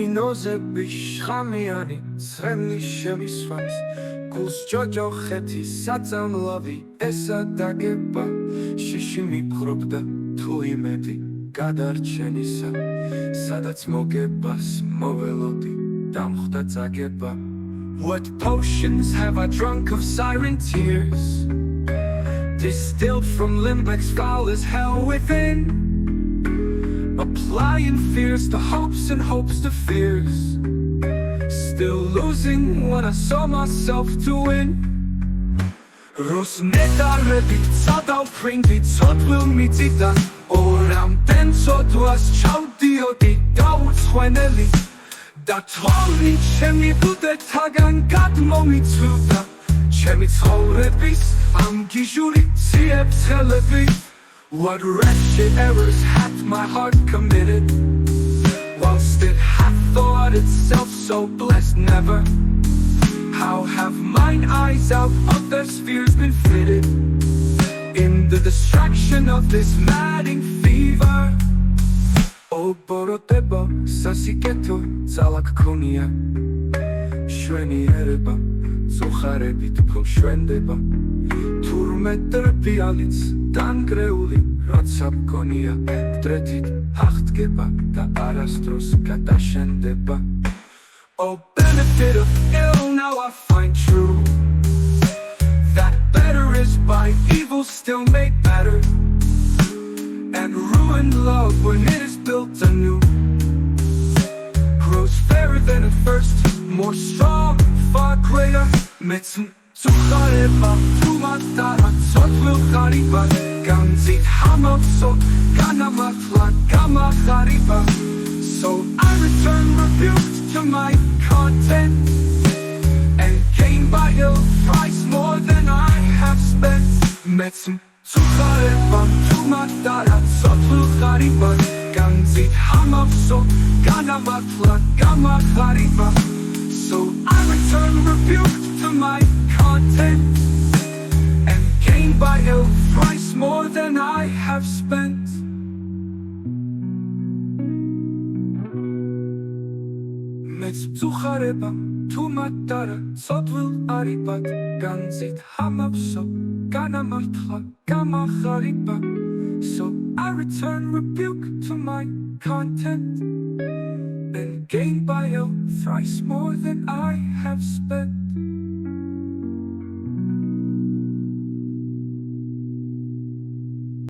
მინოზები შხამიანი ცხენი შემისვამს გულს ჯოჯოხეთი საწამლავი ესა დაგება შიში მიფხრობდა თუ იმედი გადარჩენისა სადაც მოგებას მოველოდი დამხვდა წაგება What potions have I drunk of siren tears Distilled from limbeck's foul as hell within Applying fears to hopes and hopes to fears Still losing when I saw myself to win Rosnetarebi tsadal pringi tsotwil mitidan Oram ten tsotwas chawdiodi dautsweneli Da tolni chemi budetagan gadmomitsvuda Chemi tsorebis am gijuri tsiebs helebi What wretched errors hath my heart committed Whilst it hath thought itself so blessed never How have mine eyes out of their spheres been fitted In the distraction of this madding fever O boroteba sasiketo zalak konia Shweni ereba zucharebit kom shwendeba Turmetrbi alits dangreuli როცა მგონია მდრეთით აღდგება და არასდროს გადაშენდება Oh benefit of ill now I find true That better is by evil still made better And ruined love when it is built anew Grows fairer than at first, more strong, far greater Mitzvah Zuchareba, tumatara, tzotwil chariba Ganzit hamotso, ganamatla, gamachariba So I return rebuked to my content And gain by ill price more than I have spent Metzim Zuchareba, tumatara, tzotwil chariba Ganzit hamotso, ganamatla, gamachariba So I return rebuked to my content And gain by ill price more than I have spent Metz zuchareba tumatara tzotwil aribat Ganzit hamapso ganamartla gamachariba So I return rebuke to my content And gain by ill thrice more than I have spent